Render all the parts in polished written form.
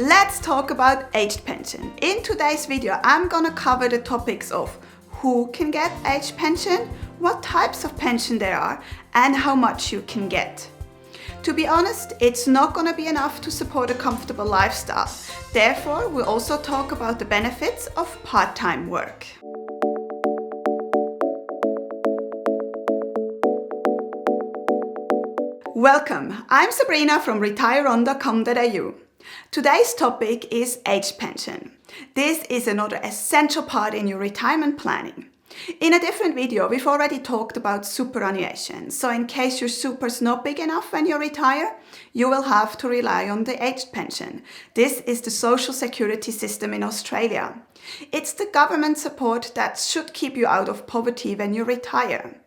Let's talk about aged pension. In today's video, I'm gonna cover the topics of who can get aged pension, what types of pension there are, and how much you can get. To be honest, it's not gonna be enough to support a comfortable lifestyle. Therefore, we'll also talk about the benefits of part-time work. Welcome, I'm Sabrina from retireon.com.au. Today's topic is aged pension. This is another essential part in your retirement planning. In a different video, we've already talked about superannuation. So in case your super's not big enough when you retire, you will have to rely on the aged pension. This is the social security system in Australia. It's the government support that should keep you out of poverty when you retire.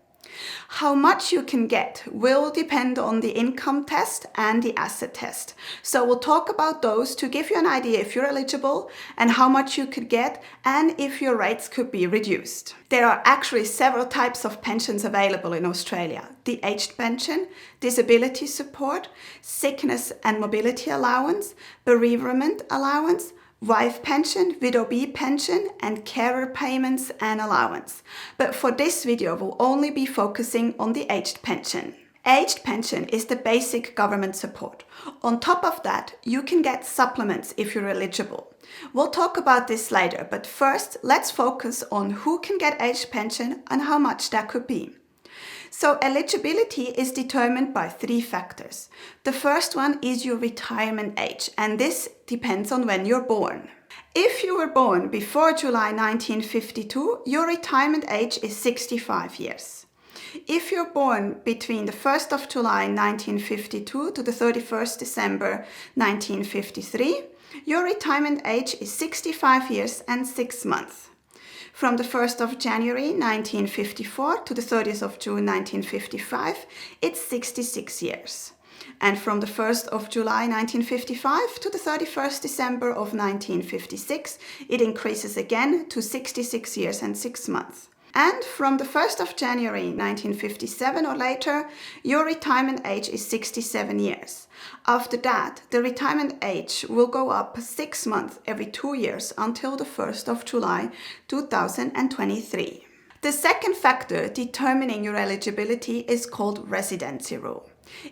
How much you can get will depend on the income test and the asset test. So we'll talk about those to give you an idea if you're eligible and how much you could get and if your rates could be reduced. There are actually several types of pensions available in Australia. The aged pension, disability support, sickness and mobility allowance, bereavement allowance, wife pension, widow B pension, and carer payments and allowance. But for this video, we'll only be focusing on the aged pension. Aged pension is the basic government support. On top of that, you can get supplements if you're eligible. We'll talk about this later, but first, let's focus on who can get aged pension and how much that could be. So eligibility is determined by three factors. The first one is your retirement age, and this depends on when you're born. If you were born before July 1952, your retirement age is 65 years. If you're born between the 1st of July 1952 to the 31st December 1953, your retirement age is 65 years and 6 months. From the 1st of January 1954 to the 30th of June 1955, it's 66 years. And from the 1st of July 1955 to the 31st December of 1956, it increases again to 66 years and 6 months. And from the 1st of January 1957 or later, your retirement age is 67 years. After that, the retirement age will go up 6 months every 2 years until the 1st of July 2023. The second factor determining your eligibility is called residency rule.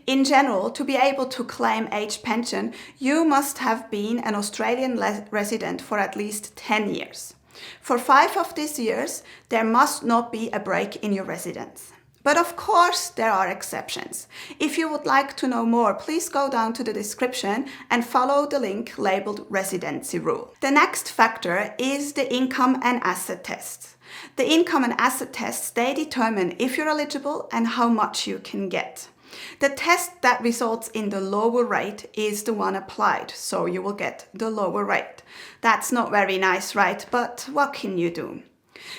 In general, to be able to claim aged pension, you must have been an Australian resident for at least 10 years. For 5 of these years, there must not be a break in your residence. But of course, there are exceptions. If you would like to know more, please go down to the description and follow the link labeled residency rule. The next factor is the income and asset tests. The income and asset tests, they determine if you're eligible and how much you can get. The test that results in the lower rate is the one applied, so you will get the lower rate. That's not very nice, right? But what can you do?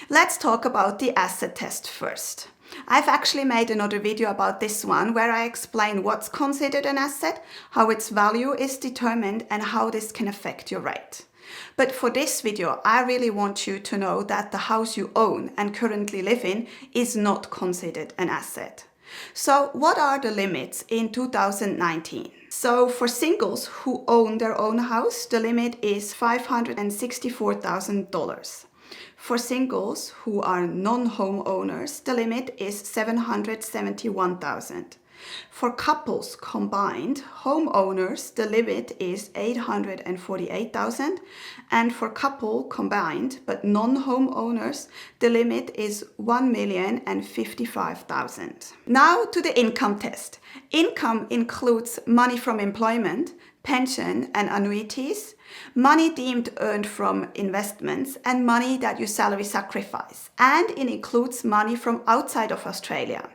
Let's talk about the asset test first. I've actually made another video about this one where I explain what's considered an asset, how its value is determined, and how this can affect your rate. But for this video, I really want you to know that the house you own and currently live in is not considered an asset. So what are the limits in 2019? So for singles who own their own house, the limit is $564,000. For singles who are non-homeowners, the limit is $771,000. For couples combined, homeowners, the limit is $848,000, and for couple combined but non-homeowners, the limit is $1,055,000. Now to the income test. Income includes money from employment, pension and annuities, money deemed earned from investments, and money that you salary sacrifice. And it includes money from outside of Australia.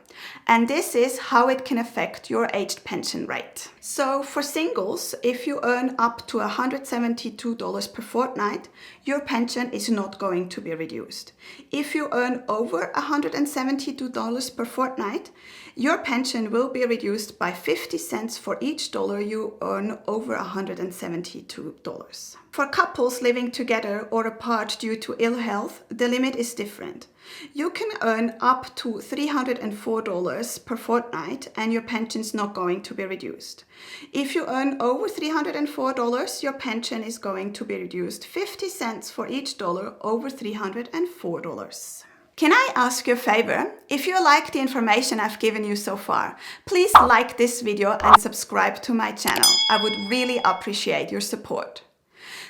And this is how it can affect your aged pension rate. So for singles, if you earn up to $172 per fortnight, your pension is not going to be reduced. If you earn over $172 per fortnight, your pension will be reduced by 50 cents for each dollar you earn over $172. $200. For couples living together or apart due to ill health, the limit is different. You can earn up to $304 per fortnight and your pension's not going to be reduced. If you earn over $304, your pension is going to be reduced 50 cents for each dollar over $304. Can I ask you a favor? If you like the information I've given you so far, please like this video and subscribe to my channel. I would really appreciate your support.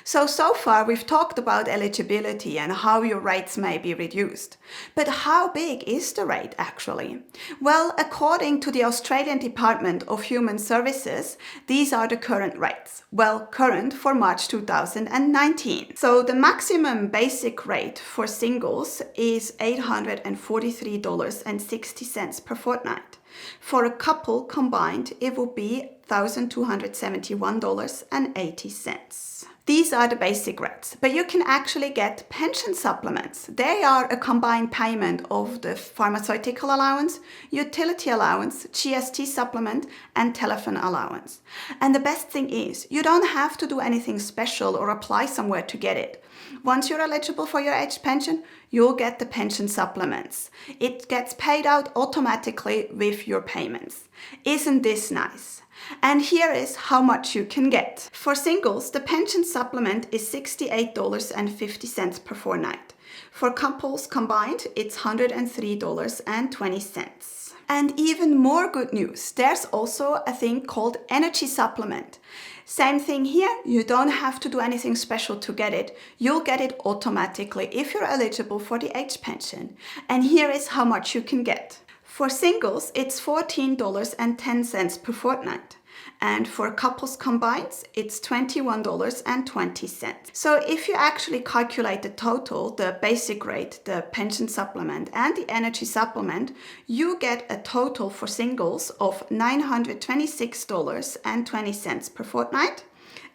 So far we've talked about eligibility and how your rates may be reduced. But how big is the rate actually? Well, according to the Australian Department of Human Services, these are the current rates. Well, current for March 2019. So the maximum basic rate for singles is $843.60 per fortnight. For a couple combined, it will be $1,271.80. These are the basic rates, but you can actually get pension supplements. They are a combined payment of the pharmaceutical allowance, utility allowance, GST supplement, and telephone allowance. And the best thing is, you don't have to do anything special or apply somewhere to get it. Once you're eligible for your age pension, you'll get the pension supplements. It gets paid out automatically with your payments. Isn't this nice? And here is how much you can get. For singles, the pension supplement is $68.50 per fortnight. For couples combined, it's $103.20. And even more good news, there's also a thing called energy supplement. Same thing here, you don't have to do anything special to get it. You'll get it automatically if you're eligible for the age pension. And here is how much you can get. For singles, it's $14.10 per fortnight. And for couples combined, it's $21.20. So if you actually calculate the total, the basic rate, the pension supplement, and the energy supplement, you get a total for singles of $926.20 per fortnight.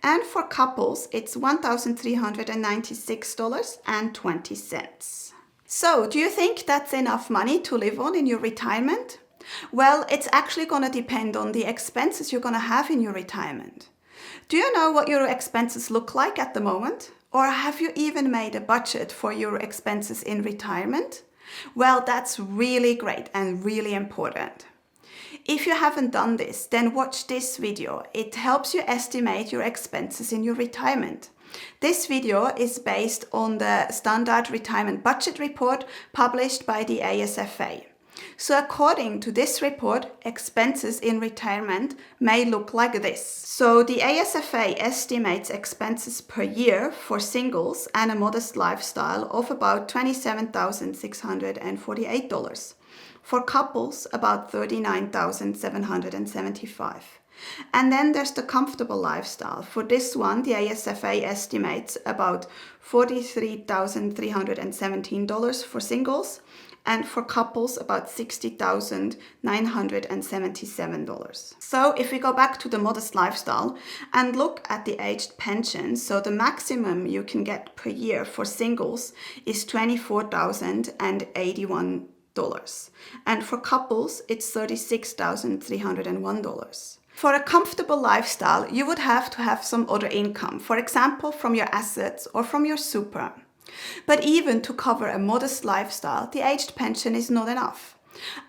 And for couples, it's $1,396.20. So, do you think that's enough money to live on in your retirement? Well, it's actually going to depend on the expenses you're going to have in your retirement. Do you know what your expenses look like at the moment? Or have you even made a budget for your expenses in retirement? Well, that's really great and really important. If you haven't done this, then watch this video. It helps you estimate your expenses in your retirement. This video is based on the Standard Retirement Budget Report published by the ASFA. So according to this report, expenses in retirement may look like this. So the ASFA estimates expenses per year for singles and a modest lifestyle of about $27,648. For couples, about $39,775. And then there's the comfortable lifestyle. For this one, the ASFA estimates about $43,317 for singles, and for couples about $60,977. So if we go back to the modest lifestyle and look at the aged pension, so the maximum you can get per year for singles is $24,081. And for couples, it's $36,301. For a comfortable lifestyle, you would have to have some other income, for example, from your assets or from your super. But even to cover a modest lifestyle, the aged pension is not enough.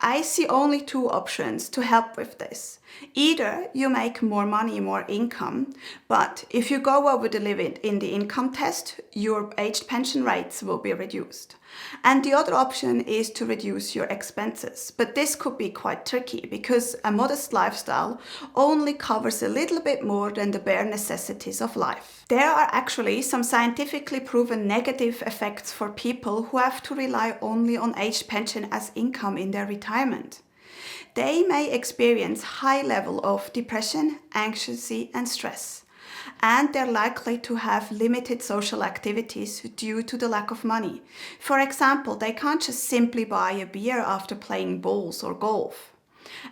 I see only two options to help with this. Either you make more money, more income, but if you go over the limit in the income test, your aged pension rates will be reduced. And the other option is to reduce your expenses. But this could be quite tricky because a modest lifestyle only covers a little bit more than the bare necessities of life. There are actually some scientifically proven negative effects for people who have to rely only on aged pension as income in their retirement. They may experience high level of depression, anxiety, and stress. And they're likely to have limited social activities due to the lack of money. For example, they can't just simply buy a beer after playing bowls or golf.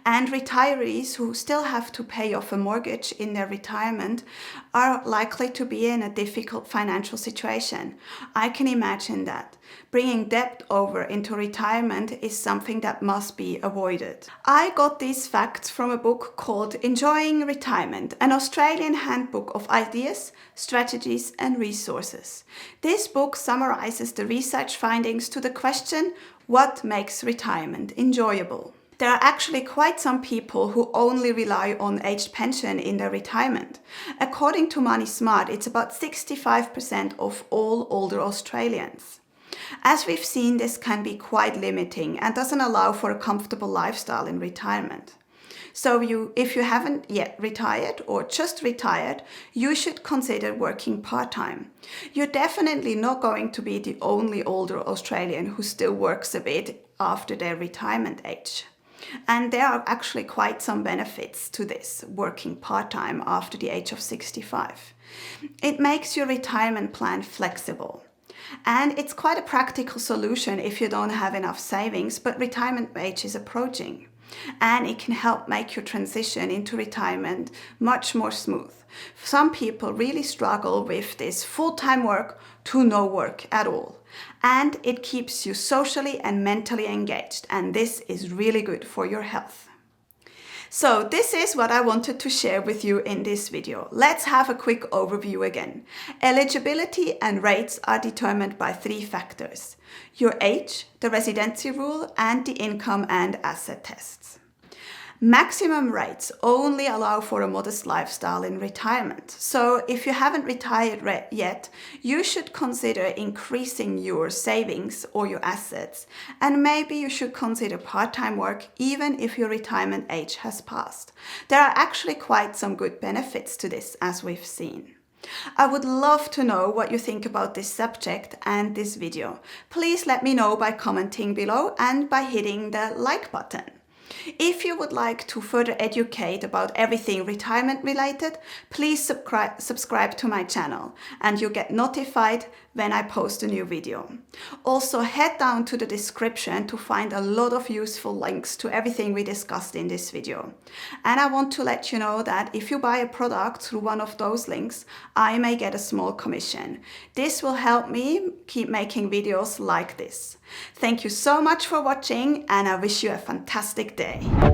And retirees who still have to pay off a mortgage in their retirement are likely to be in a difficult financial situation. I can imagine that. Bringing debt over into retirement is something that must be avoided. I got these facts from a book called Enjoying Retirement, an Australian handbook of ideas, strategies and resources. This book summarizes the research findings to the question, what makes retirement enjoyable? There are actually quite some people who only rely on aged pension in their retirement. According to Money Smart, it's about 65% of all older Australians. As we've seen, this can be quite limiting and doesn't allow for a comfortable lifestyle in retirement. So if you haven't yet retired or just retired, you should consider working part-time. You're definitely not going to be the only older Australian who still works a bit after their retirement age. And there are actually quite some benefits to this, working part-time after the age of 65. It makes your retirement plan flexible. And it's quite a practical solution if you don't have enough savings, but retirement age is approaching. And it can help make your transition into retirement much more smooth. Some people really struggle with this full-time work to no work at all. And it keeps you socially and mentally engaged, and this is really good for your health. So this is what I wanted to share with you in this video. Let's have a quick overview again. Eligibility and rates are determined by 3 factors: your age, the residency rule, and the income and asset tests. Maximum rates only allow for a modest lifestyle in retirement. So if you haven't retired yet, you should consider increasing your savings or your assets. And maybe you should consider part-time work even if your retirement age has passed. There are actually quite some good benefits to this, as we've seen. I would love to know what you think about this subject and this video. Please let me know by commenting below and by hitting the like button. If you would like to further educate about everything retirement related, please subscribe to my channel and you'll get notified when I post a new video. Also, head down to the description to find a lot of useful links to everything we discussed in this video. And I want to let you know that if you buy a product through one of those links, I may get a small commission. This will help me keep making videos like this. Thank you so much for watching, and I wish you a fantastic day.